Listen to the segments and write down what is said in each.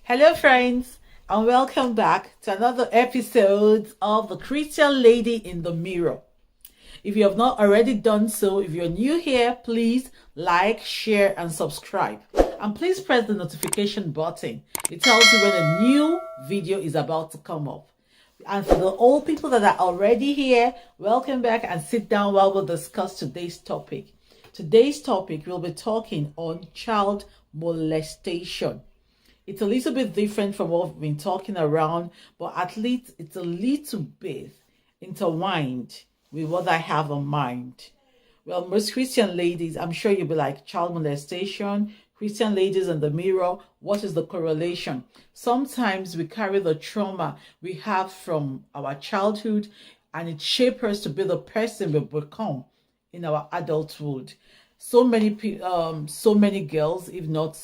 Hello, friends, and welcome back to another episode of The Christian Lady in the Mirror. If you have not already done so, if you're new here, please like, share, and subscribe. And please press the notification button. It tells you when a new video is about to come up. And for the old people that are already here, welcome back and sit down while we'll discuss today's topic. Today's topic, we'll be talking on child molestation. It's a little bit different from what we've been talking around, but at least it's a little bit intertwined with what I have on mind. Well, most Christian ladies, I'm sure you'll be like, child molestation, Christian ladies in the mirror, what is the correlation? Sometimes we carry the trauma we have from our childhood and it shapes us to be the person we become in our adulthood. So many girls, if not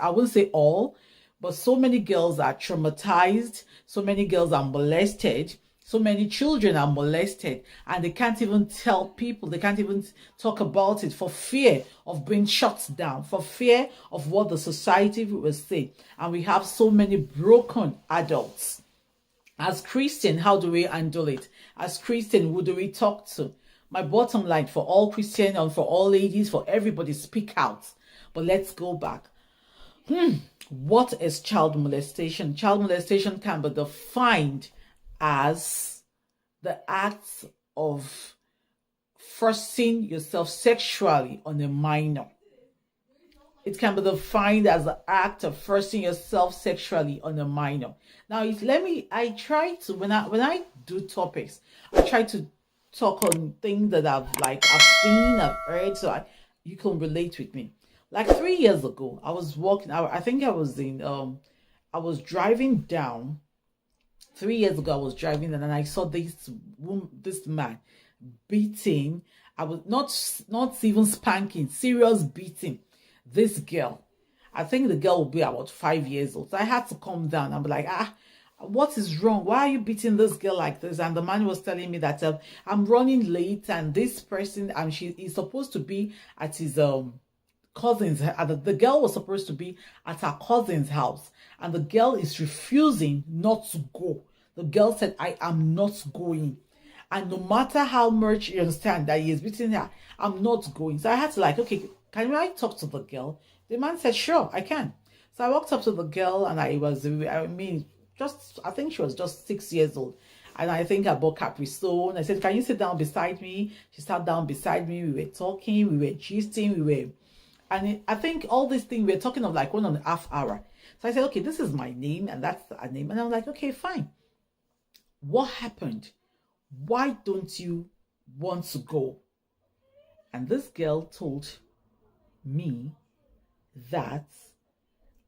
I wouldn't say all, but so many girls are traumatized, so many girls are molested, so many children are molested, and they can't even tell people, they can't even talk about it for fear of being shut down, for fear of what the society will say. And we have so many broken adults. As Christian, how do we handle it? As Christian, who do we talk to? My bottom line for all Christian and for all ladies, for everybody, speak out. But let's go back. What is child molestation? Child molestation can be defined as the act of forcing yourself sexually on a minor. It can be defined as the act of forcing yourself sexually on a minor. Now, I try to, when I do topics, I try to talk on things that I've seen, I've heard, so you can relate with me. Like 3 years ago, I was walking. I think I was driving down. 3 years ago, I was driving, and then I saw this man beating. I was not even spanking, serious beating this girl. I think the girl would be about 5 years old. So I had to calm down. I'm like, what is wrong? Why are you beating this girl like this? And the man was telling me that I'm running late, and this person, he's supposed to be at his cousin's. The girl was supposed to be at her cousin's house, and the girl is refusing not to go. The girl said, I am not going. And no matter how much you understand that he is beating her, I'm not going. So I had to okay, can I talk to the girl? The man said, sure, I can. So I walked up to the girl, and I think she was just 6 years old. And I think I bought Capri Sun. I said, can you sit down beside me? She sat down beside me. We were talking, we were gisting, I think all these things we were talking of 1.5 hours. So I said, okay, this is my name, and that's her name. And I'm like, okay, fine. What happened? Why don't you want to go? And this girl told me that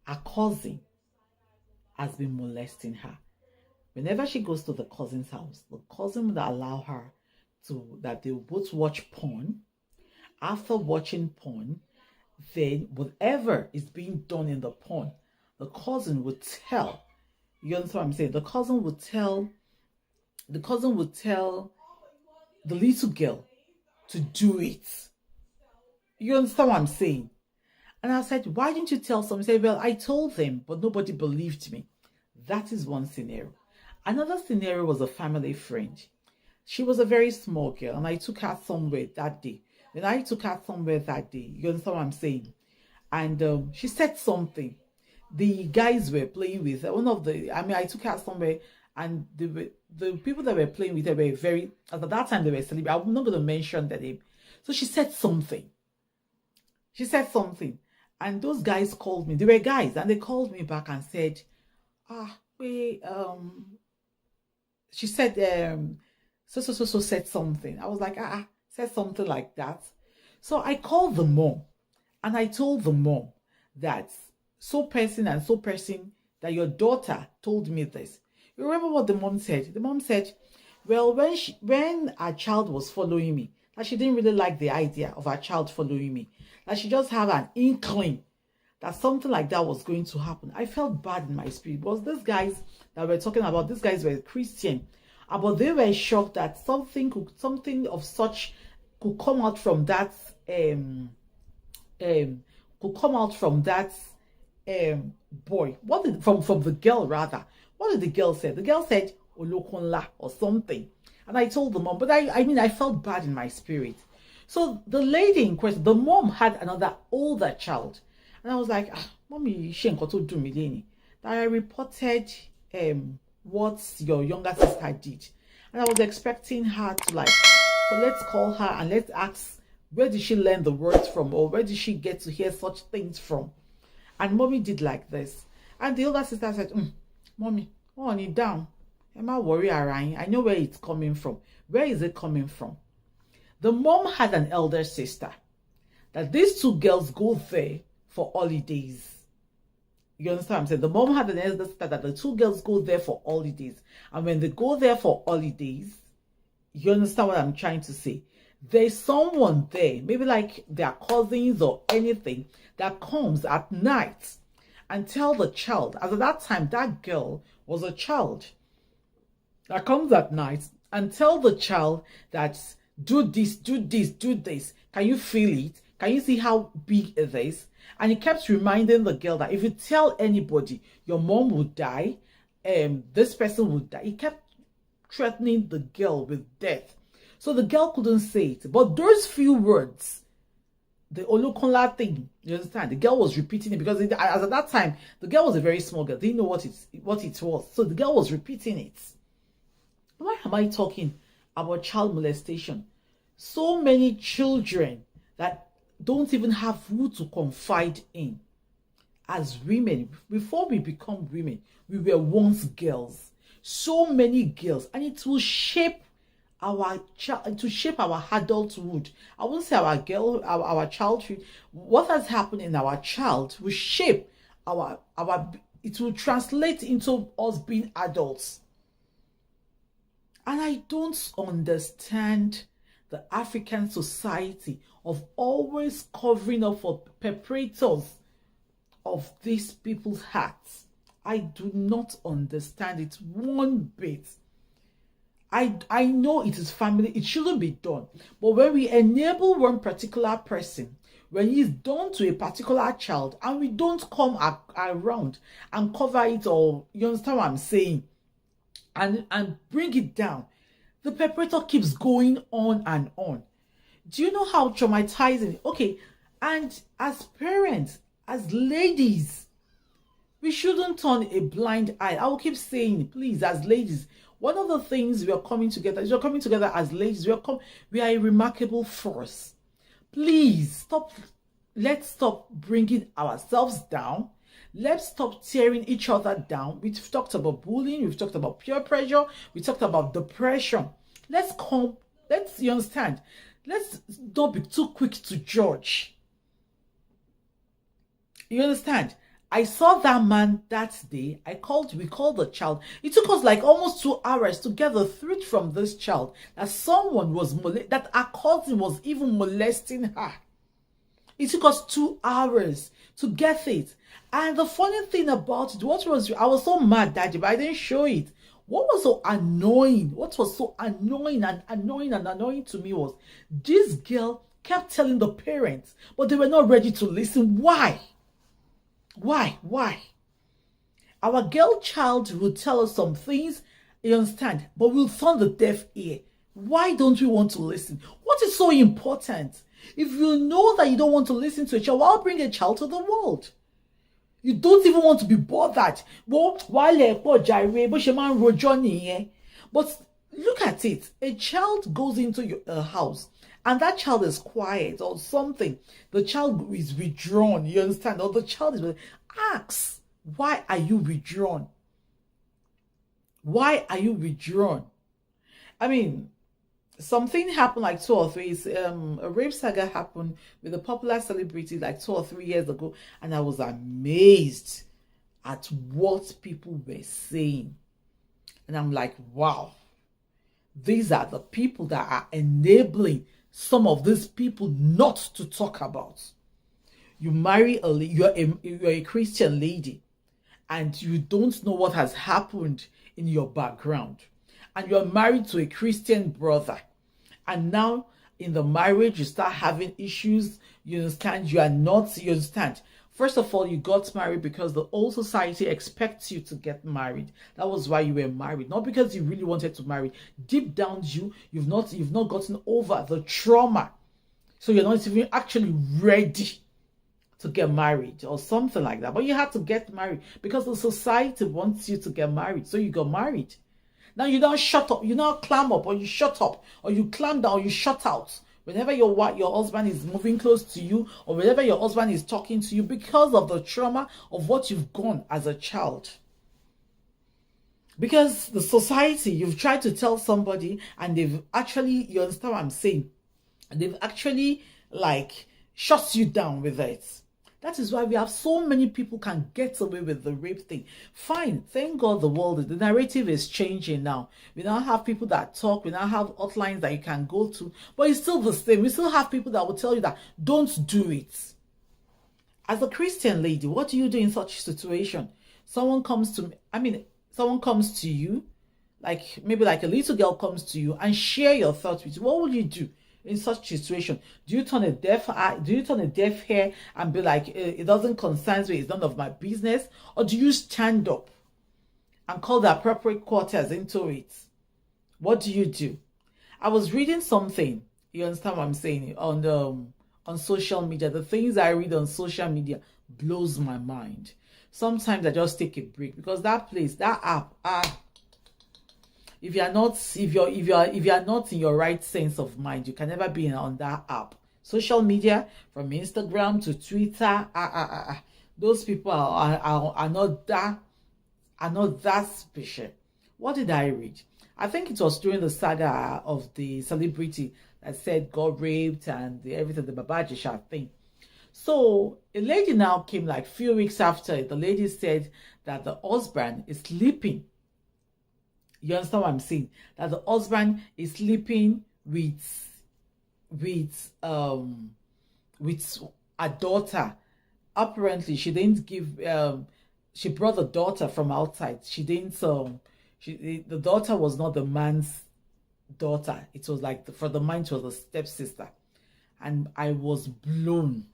a cousin has been molesting her. Whenever she goes to the cousin's house, the cousin would allow her that they will both watch porn. After watching porn, then whatever is being done in the porn, the cousin would tell. You understand what I'm saying? The cousin would tell the little girl to do it. You understand what I'm saying? And I said, why didn't you tell someone? He said, well, I told them, but nobody believed me. That is one scenario. Another scenario was a family friend. She was a very small girl, and I took her somewhere that day. When I took her somewhere that day, you understand what I'm saying? And she said something. The guys were playing with I took her somewhere, and the people that were playing with her were very, at that time they were celebrating. I'm not going to mention the name. So she said something. And those guys called me. They were guys, and they called me back and said, she said, so said something. I was like, said something like that. So I called the mom, and I told the mom that so person and so person, that your daughter told me this. You remember what the mom said? The mom said, well, when our child was following me, that she didn't really like the idea of our child following me, that she just had an inkling that something like that was going to happen. I felt bad in my spirit. Because these guys that we're talking about, these guys were Christian, but they were shocked that something of such could come out from that boy. What did from the girl rather? What did the girl say? The girl said Olokunla or something. And I told the mom, but I mean I felt bad in my spirit. So the lady in question, the mom had another older child. And I was like, mommy, that I reported what your younger sister did. And I was expecting her to like, well, let's call her and let's ask, where did she learn the words from? Or where did she get to hear such things from? And mommy did like this. And the older sister said, mommy, on it down. Am I worried? I know where it's coming from. Where is it coming from? The mom had an elder sister that these two girls go there for holidays. You understand what I'm saying? The mom had an elder sister that the two girls go there for holidays. And when they go there for holidays, you understand what I'm trying to say? There's someone there, maybe like their cousins or anything, that comes at night and tell the child, as at that time, that girl was a child, that comes at night and tell the child that do this, do this, do this. Can you feel it? Can you see how big it is? And he kept reminding the girl that if you tell anybody, your mom would die, this person would die. He kept threatening the girl with death. So the girl couldn't say it. But those few words, the Olokunla thing, you understand? The girl was repeating it because as at that time, the girl was a very small girl. Didn't know what it was. So the girl was repeating it. Why am I talking about child molestation? So many children that don't even have who to confide in. As women, before we become women, we were once girls. So many girls, and it will shape our adulthood. I won't say our childhood. What has happened in our child will shape it will translate into us being adults. And I don't understand the African society of always covering up for perpetrators of these people's hearts. I do not understand it one bit. I know it is family, it shouldn't be done. But when we enable one particular person, when he's done to a particular child, and we don't come around and cover it, or you understand what I'm saying, and bring it down, the perpetrator keeps going on and on. Do you know how traumatizing? Okay, and as parents, as ladies, we shouldn't turn a blind eye. I will keep saying, please, as ladies, one of the things we are coming together is we're coming together as ladies. We are a remarkable force. Please stop. Let's stop bringing ourselves down. Let's stop tearing each other down. We've talked about bullying. We've talked about peer pressure. We talked about depression. You understand? Let's not be too quick to judge. You understand? I saw that man that day. We called the child. It took us like almost 2 hours to get the truth from this child that someone was that our cousin was even molesting her. It took us 2 hours to get it. And the funny thing about it, I was so mad that but I didn't show it. What was so annoying to me was this girl kept telling the parents, but they were not ready to listen. Why? Our girl child will tell us some things, you understand, but we'll turn the deaf ear. Why don't we want to listen? What is so important? If you know that you don't want to listen to a child, why bring a child to the world? You don't even want to be bothered. But look at it. A child goes into your house and that child is quiet or something. The child is withdrawn, you understand? Or the child is... Ask, why are you withdrawn? Why are you withdrawn? I mean, something happened like 2 or 3 years. A rape saga happened with a popular celebrity like 2 or 3 years ago, and I was amazed at what people were saying. And I'm like, wow, these are the people that are enabling some of these people not to talk about. You marry you're a Christian lady, and you don't know what has happened in your background, and you're married to a Christian brother, and now in the marriage you start having issues. You understand? You understand? First of all, you got married because the whole society expects you to get married. That was why you were married, not because you really wanted to marry. Deep down, you've not gotten over the trauma, so you're not even actually ready to get married or something like that. But you had to get married because the society wants you to get married, so you got married. Now you don't shut up, you don't climb up, or you shut up, or you climb down, or you shut out. Whenever your husband is moving close to you, or whenever your husband is talking to you, because of the trauma of what you've gone as a child. Because the society, you've tried to tell somebody, and they've actually, you understand what I'm saying? They've actually like shut you down with it. That is why we have so many people can get away with the rape thing. Fine, thank God the narrative is changing now. We now have people that talk, we now have hotlines that you can go to, but it's still the same. We still have people that will tell you that don't do it. As a Christian lady, what do you do in such a situation? Someone comes to you, like maybe like a little girl comes to you and share your thoughts with you. What will you do in such a situation? Do you turn a deaf eye? Do you turn a deaf ear and be like, it doesn't concern me, it's none of my business? Or do you stand up and call the appropriate quarters into it? What do you do? I was reading something, you understand what I'm saying, on social media. The things I read on social media blows my mind. Sometimes I just take a break because that app, if you're not in your right sense of mind, you can never be on that app. Social media, from Instagram to Twitter, those people are not that special. What did I read? I think it was during the saga of the celebrity that said got raped and everything, the Babajisha thing. So a lady now came like a few weeks after. The lady said that the husband is sleeping. You understand what I'm saying? That the husband is sleeping with a daughter. Apparently, she didn't give. She brought the daughter from outside. She didn't. The daughter was not the man's daughter. It was like for the man, it was a stepsister. And I was blown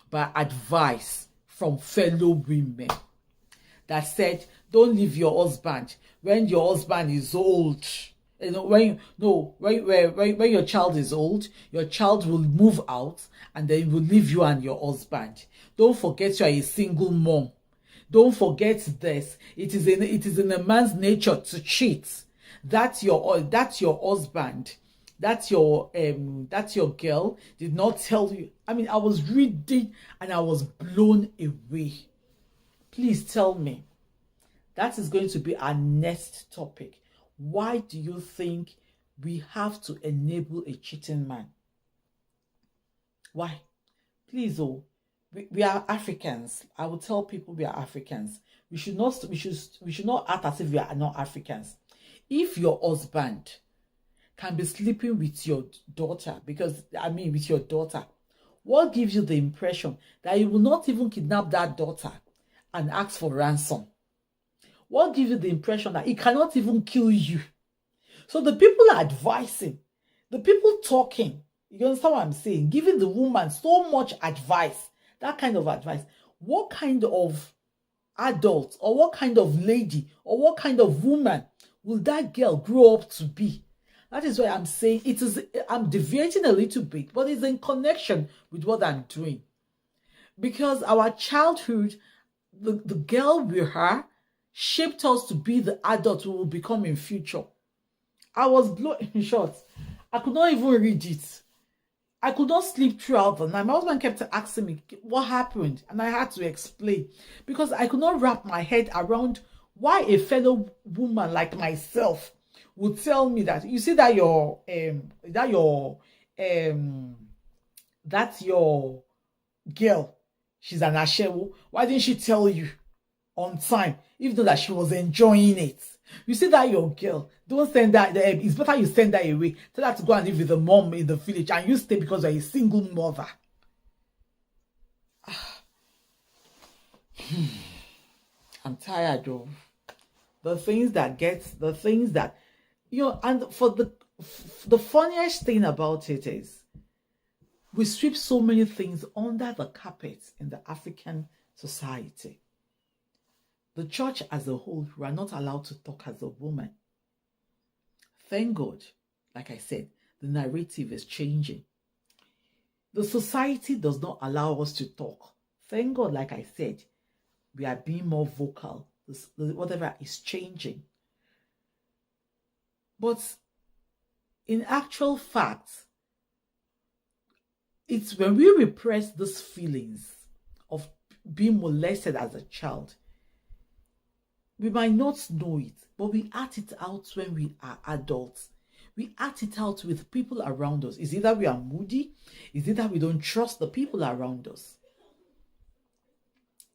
by advice from fellow women that said, don't leave your husband when your husband is old. You know, when your child is old, your child will move out and then will leave you and your husband. Don't forget you are a single mom. Don't forget this. It is in a man's nature to cheat. That's your husband. That's your girl did not tell you. I mean, I was reading and I was blown away. Please tell me. That is going to be our next topic. Why do you think we have to enable a cheating man? Why? Please, we are Africans. I will tell people we are Africans. We should not act as if we are not Africans. If your husband can be sleeping with your daughter, with your daughter, what gives you the impression that he will not even kidnap that daughter and ask for ransom? What gives you the impression that he cannot even kill you? So the people are advising, the people talking, you understand what I'm saying, giving the woman so much advice, that kind of advice. What kind of adult or what kind of lady or what kind of woman will that girl grow up to be? That is why I'm saying I'm deviating a little bit, but it's in connection with what I'm doing. Because our childhood, the girl we are, shaped us to be the adult we will become in future. I was blown in short. I could not even read it. I could not sleep throughout the night. My husband kept asking me what happened, and I had to explain because I could not wrap my head around why a fellow woman like myself would tell me that you see that that's your girl, she's an ashewo. Why didn't she tell you on time, even though that she was enjoying it? You see that your girl, don't send that. It's better you send that away. Tell her to go and live with the mom in the village, and you stay because you're a single mother. I'm tired of the things that and for the funniest thing about it is, We sweep so many things under the carpet in the African society. The church as a whole, we are not allowed to talk as a woman. Thank God, like I said, the narrative is changing. The society does not allow us to talk. Thank God, like I said, we are being more vocal. Whatever is changing. But in actual fact, it's when we repress these feelings of being molested as a child, we might not know it, but we act it out when we are adults. We act it out with people around us. Is it that we are moody? Is it that we don't trust the people around us?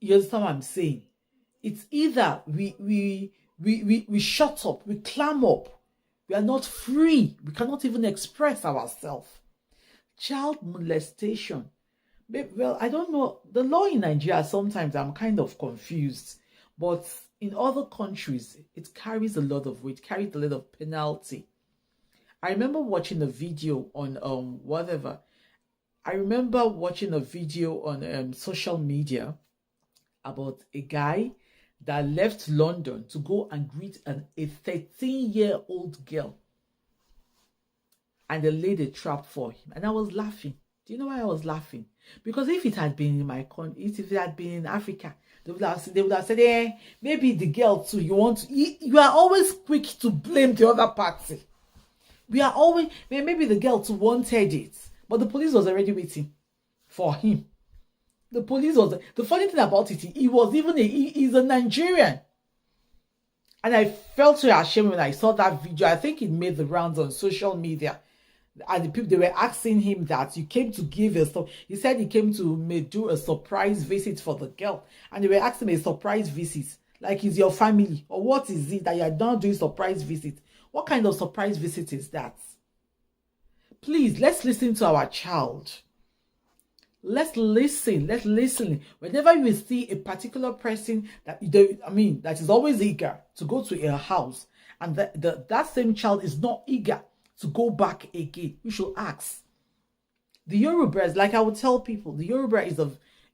You understand what I'm saying? It's either we shut up, we clam up, we are not free, we cannot even express ourselves. Child molestation. Well, I don't know. The law in Nigeria, sometimes I'm kind of confused, but in other countries, it carries a lot of weight, carries a lot of penalty. I remember watching a video on I remember watching a video on social media about a guy that left London to go and greet a 13-year-old girl. And they laid a trap for him. And I was laughing. Do you know why I was laughing? Because if it had been in my country, if it had been in Africa, they would have said, maybe the girl too, you are always quick to blame the other party. We are always, maybe the girl too wanted it, but the police was already waiting for him. The funny thing about it, he's a Nigerian. And I felt so ashamed when I saw that video. I think it made the rounds on social media. And the people, they were asking him that you came to give he said he came to do a surprise visit for the girl. And they were asking him a surprise visit. Like, is your family? Or what is it that you are not doing surprise visit? What kind of surprise visit is that? Please, let's listen to our child. Let's listen. Whenever you see a particular person that is always eager to go to a house, and that same child is not eager to go back again, you should ask. The Yoruba, like I would tell people, the Yoruba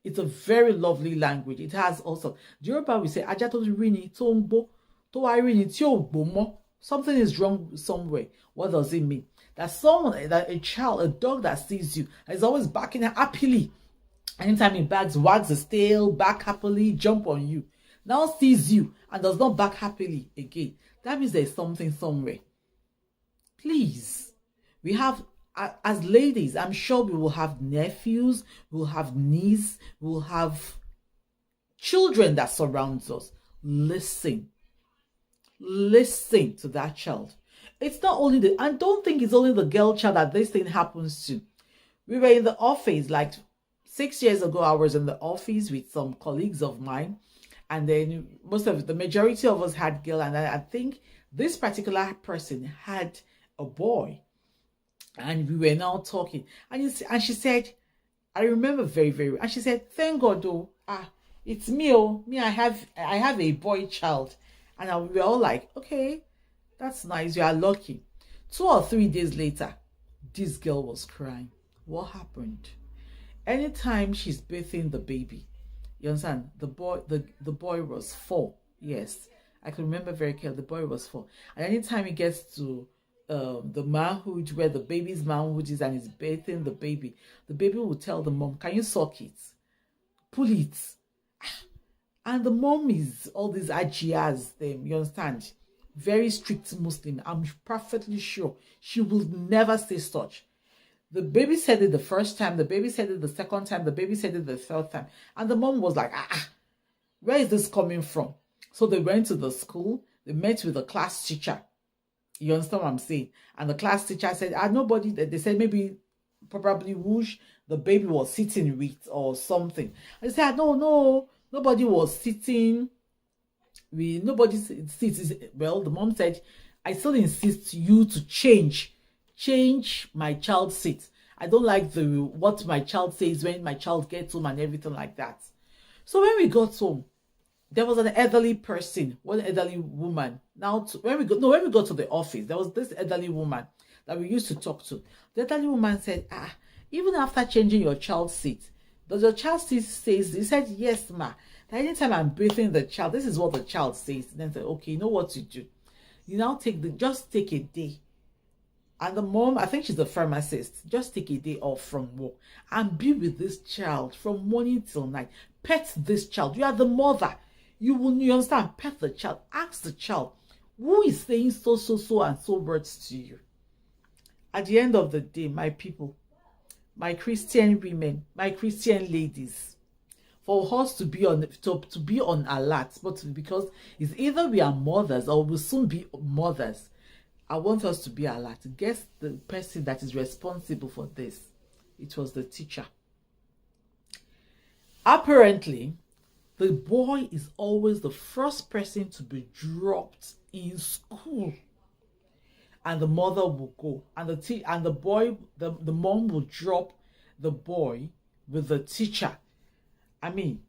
it's a very lovely language. It has also, the Yoruba we say, Aja to rini tombo, to rini ti ogbomo. Something is wrong somewhere. What does it mean? That a child, a dog that sees you is always barking happily. Anytime it wags his tail, back happily, jump on you. Now sees you and does not back happily again. That means there's something somewhere. Please, we have, as ladies, I'm sure we will have nephews, we'll have nieces, we'll have children that surrounds us. Listen to that child. It's not only I don't think it's only the girl child that this thing happens to. We were in the office, like 6 years ago, I was in the office with some colleagues of mine, and then the majority of us had girl, and I think this particular person had a boy, and we were now talking, and she said, I remember very, very, and she said, thank God though, it's me, I have a boy child. And we were all like, okay, that's nice, you are lucky. 2 or 3 days later, this girl was crying. What happened? Anytime she's bathing the baby, you understand, the boy was 4. Yes, I can remember very clearly, the boy was 4. And anytime he gets to the manhood, where the baby's manhood is, and he's bathing the baby will tell the mom, can you suck it? Pull it. And the mom is all these ajias, them, you understand? Very strict Muslim. I'm perfectly sure she will never say such. The baby said it the first time, the baby said it the second time, the baby said it the third time. And the mom was like, where is this coming from? So they went to the school, they met with the class teacher. You understand what I'm saying? And the class teacher said, nobody, they said maybe probably Whoosh, the baby was sitting with or something. And they said, no. Nobody was sitting. Nobody sits. Well, the mom said, I still insist you to change my child's seat. I don't like what my child says when my child gets home and everything like that. So when we got home, there was an elderly person, one elderly woman. When we got to the office, there was this elderly woman that we used to talk to. The elderly woman said, Even after changing your child's seat, does your child still says, he said, yes, ma. That anytime I'm bathing the child, this is what the child says. And then say, okay, you know what to do. You now just take a day. And the mom, I think she's a pharmacist, just take a day off from work and be with this child from morning till night. Pet this child. You are the mother. You understand? Pet the child. Ask the child, who is saying so and so words to you? At the end of the day, my people, my Christian women, my Christian ladies, for us to be on alert, but because it's either we are mothers or we'll soon be mothers, I want us to be alert. Guess the person that is responsible for this. It was the teacher. Apparently, the boy is always the first person to be dropped in school, and the mother will go, and the mom will drop the boy with the teacher. I mean,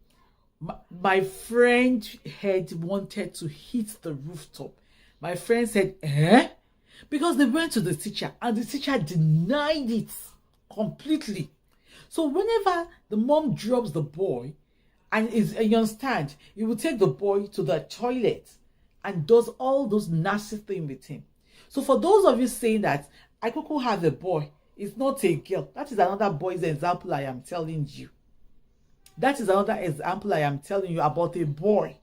my friend had wanted to hit the rooftop. My friend said, eh? Because they went to the teacher and the teacher denied it completely. So whenever the mom drops the boy and you understand, you will take the boy to the toilet and does all those nasty things with him. So for those of you saying that I could have a boy, it's not a girl, that is another boy's example I am telling you. That is another example I am telling you about a boy.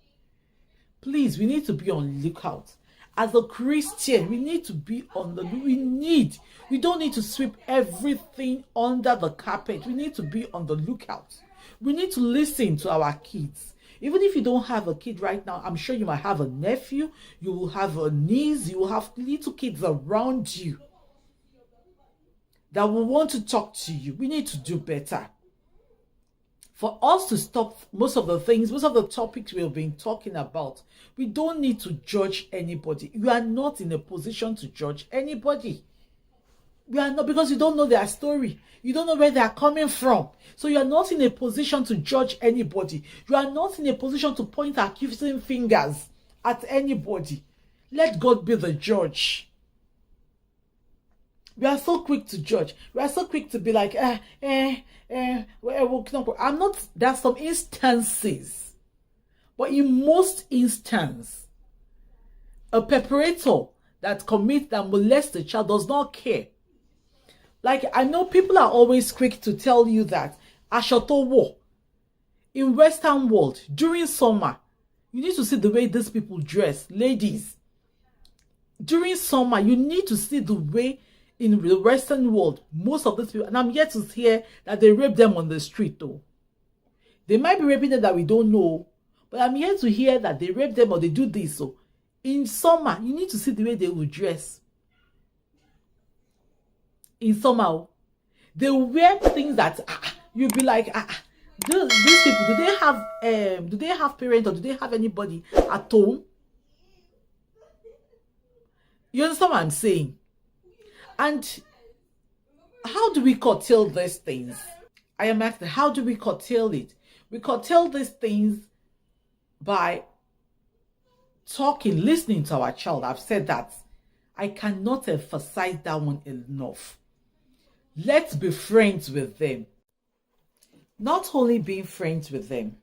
Please, we need to be on lookout. As a Christian, we need to be on the we don't need to sweep everything under the carpet. We need to be on the lookout. We need to listen to our kids. Even if you don't have a kid right now, I'm sure you might have a nephew, you will have a niece, you will have little kids around you that will want to talk to you. We need to do better. For us to stop most of the topics we've been talking about, we don't need to judge anybody. You are not in a position to judge anybody. You are not, because you don't know their story. You don't know where they are coming from. So you are not in a position to judge anybody. You are not in a position to point accusing fingers at anybody. Let God be the judge. We are so quick to judge. We are so quick to be like, I'm not, there are some instances. But in most instances, a perpetrator that molests the child does not care. Like, I know people are always quick to tell you that Ashoto war in Western world during summer, you need to see the way these people dress, ladies. During summer, you need to see the way in the Western world, most of these people, and I'm yet to hear that they rape them on the street though. They might be raping them that we don't know, but I'm yet to hear that they rape them or they do this. So in summer, you need to see the way they will dress. In summer, they wear things that you'll be like, these people, do they have parents or do they have anybody at home? You understand what I'm saying? And how do we curtail these things? I am asking, how do we curtail it? We curtail these things by talking, listening to our child. I've said that. I cannot emphasize that one enough. Let's be friends with them. Not only being friends with them,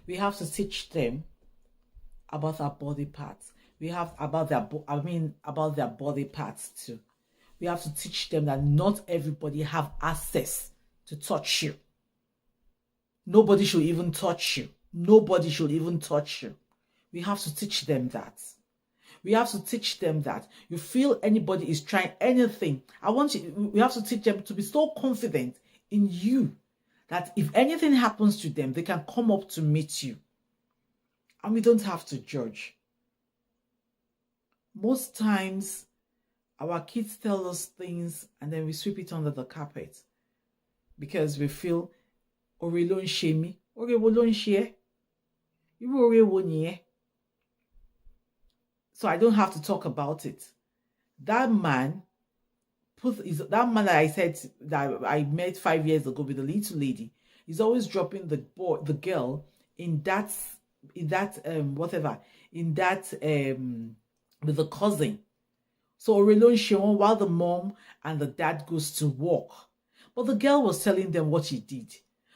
we have to teach them about our body parts. We have about their body parts too. We have to teach them that not everybody have access to touch you. Nobody should even touch you. Nobody should even touch you. We have to teach them that. We have to teach them that you feel anybody is trying anything. We have to teach them to be so confident in you that if anything happens to them, they can come up to meet you. And we don't have to judge. Most times, our kids tell us things and then we sweep it under the carpet because we feel, ore lo nse mi, ore wo lo nse e, ore wo ni e. So I don't have to talk about it. That man that I said that I met 5 years ago with the little lady is always dropping the girl with the cousin. So Orelon Shewon while the mom and the dad goes to work. But the girl was telling them what she did.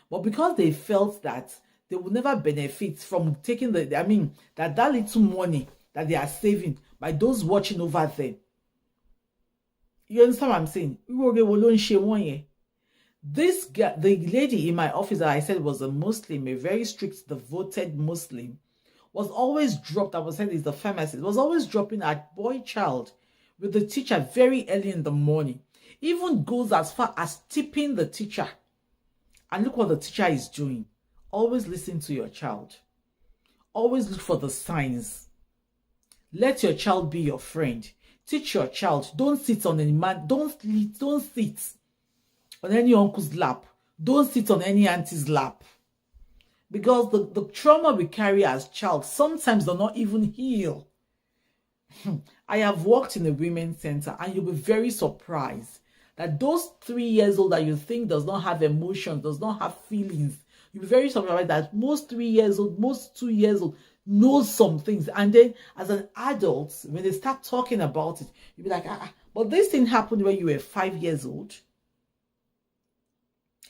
But because they felt that they would never benefit from taking that little money that they are saving by those watching over them. You understand what I'm saying? This girl, the lady in my office that I said was a Muslim, a very strict, devoted Muslim, was always dropped. I was saying is the pharmacist, was always dropping a boy child with the teacher very early in the morning. Even goes as far as tipping the teacher. And look what the teacher is doing. Always listen to your child. Always look for the signs. Let your child be your friend. Teach your child. Don't sit on any man. Don't sit on any uncle's lap. Don't sit on any auntie's lap. Because the trauma we carry as child sometimes do not even heal. I have worked in a women's center, and you'll be very surprised that those 3 years old that you think does not have emotions, does not have feelings, you'll be very surprised that most 3 years old, most 2 years old knows some things. And then as an adult, when they start talking about it, you'll be like, but this thing happened when you were 5 years old.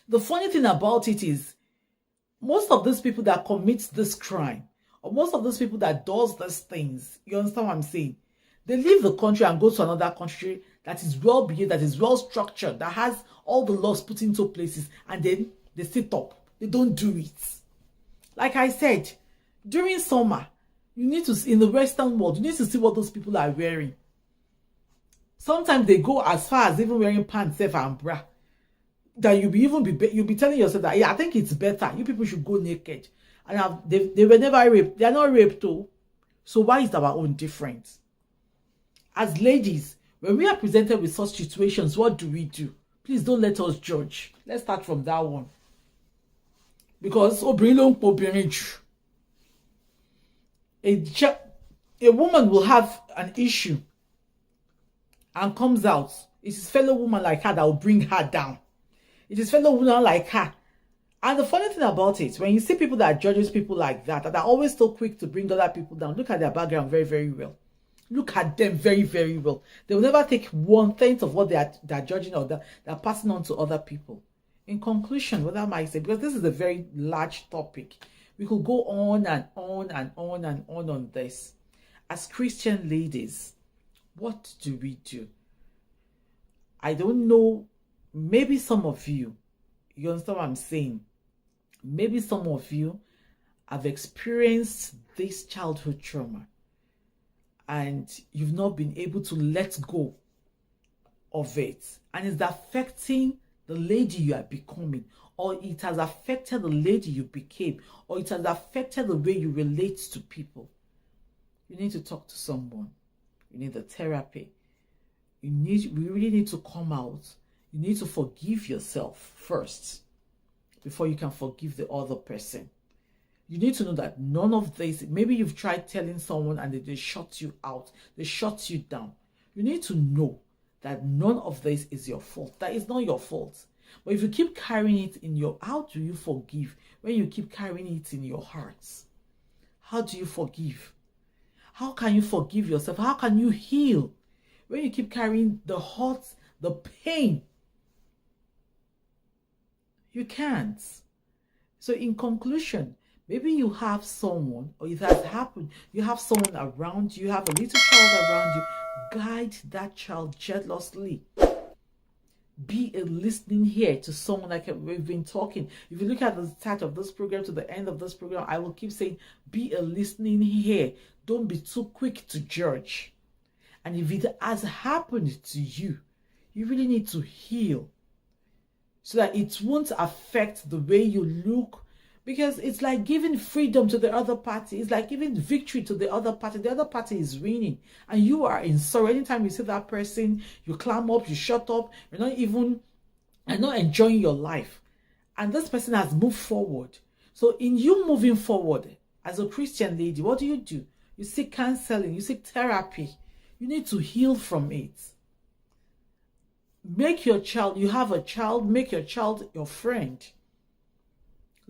The funny thing about it is, most of these people that commit this crime, or most of those people that does these things, you understand what I'm saying? They leave the country and go to another country that is well behaved, that is well structured, that has all the laws put into places, and then they sit up. They don't do it. Like I said, during summer, you need to, in the Western world, you need to see what those people are wearing. Sometimes they go as far as even wearing pants and bra. That you'll be telling yourself that, yeah, I think it's better. You people should go naked. And they were never raped. They are not raped too. So why is our own different? As ladies, when we are presented with such situations, what do we do? Please don't let us judge. Let's start from that one. Because a woman will have an issue and comes out. It is fellow woman like her that will bring her down. It is fellow women like her. And the funny thing about it, when you see people that judges people like that are always so quick to bring other people down, look at their background very, very well. Look at them very, very well. They will never take 1/10 of what they're judging or they're passing on to other people. In conclusion, what I might say, because this is a very large topic, we could go on and on and on and on this. As Christian ladies, what do we do? I don't know. Maybe some of you understand what I'm saying? Maybe some of you have experienced this childhood trauma and you've not been able to let go of it. And it's affecting the lady you are becoming, or it has affected the lady you became, or it has affected the way you relate to people. You need to talk to someone. You need a therapy. We really need to come out. You need to forgive yourself first before you can forgive the other person. You need to know that none of this, maybe you've tried telling someone and they shut you out, they shut you down. You need to know that none of this is your fault. That is not your fault. But if you keep carrying it in how do you forgive when you keep carrying it in your hearts? How do you forgive? How can you forgive yourself? How can you heal when you keep carrying the hurt, the pain? You can't. So in conclusion, maybe you have someone, or it has happened, you have someone around you, you have a little child around you. Guide that child jealously. Be a listening ear to someone, like we've been talking. If you look at the start of this program to the end of this program, I will keep saying, be a listening ear. Don't be too quick to judge. And if it has happened to you, you really need to heal so that it won't affect the way you look. Because it's like giving freedom to the other party. It's like giving victory to the other party. The other party is winning. And you are in sorrow. Anytime you see that person, you clam up, you shut up. You're not enjoying your life. And this person has moved forward. So in you moving forward, as a Christian lady, what do? You seek counseling. You seek therapy. You need to heal from it. Make your child, you have a child, make your child your friend.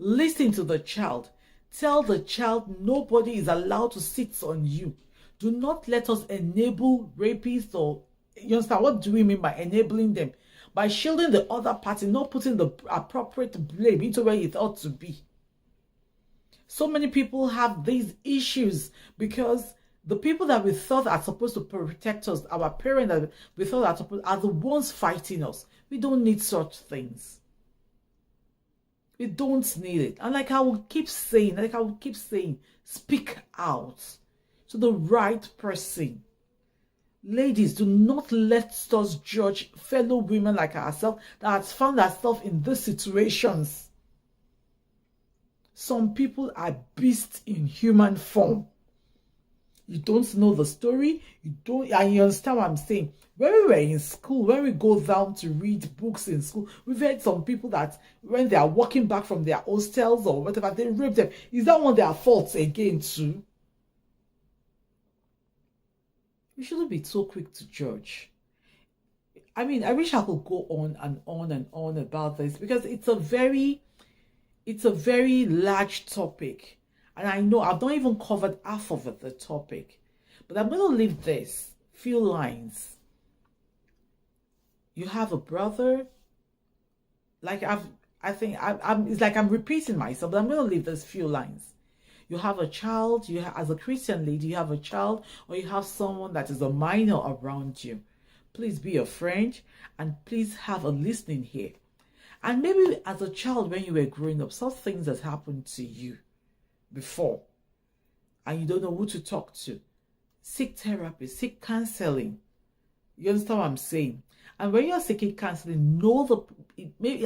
Listen to the child. Tell the child nobody is allowed to sit on you. Do not let us enable rapists or You understand? What do we mean by enabling them? By shielding the other party, not putting the appropriate blame into where it ought to be. So many people have these issues because the people that we thought are supposed to protect us, our parents that we thought are the ones fighting us. We don't need such things. We don't need it. And like I will keep saying, speak out to the right person. Ladies, do not let us judge fellow women like ourselves that has found ourselves in these situations. Some people are beasts in human form. You don't know the story, and you understand what I'm saying. When we were in school, when we go down to read books in school, we've heard some people that when they are walking back from their hostels or whatever, they rape them. Is that one of their faults again too? We shouldn't be so quick to judge. I mean, I wish I could go on and on and on about this because it's a very large topic. And I know I've not even covered half of it, the topic. But I'm going to leave this few lines. You have a brother. Like it's like I'm repeating myself, but I'm going to leave this few lines. You have a child, as a Christian lady, you have a child, or you have someone that is a minor around you. Please be a friend and please have a listening ear. And maybe as a child, when you were growing up, some things that happened to you before and you don't know who to talk to, seek therapy, seek counseling. You understand what I'm saying? And when you're seeking counseling,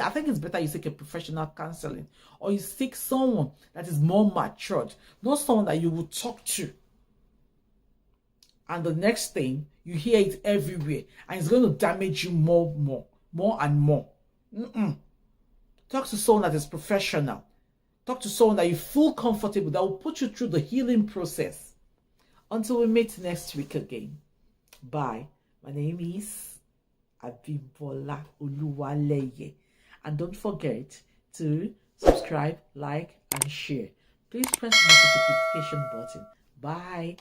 I think it's better you seek a professional counseling, or you seek someone that is more matured, not someone that you will talk to. And the next thing, you hear it everywhere, and it's going to damage you more and more. Talk to someone that is professional. Talk to someone that you feel comfortable, that will put you through the healing process. Until we meet next week again. Bye. My name is OLUWALEYE. And don't forget to subscribe, like, and share. Please press the notification button. Bye.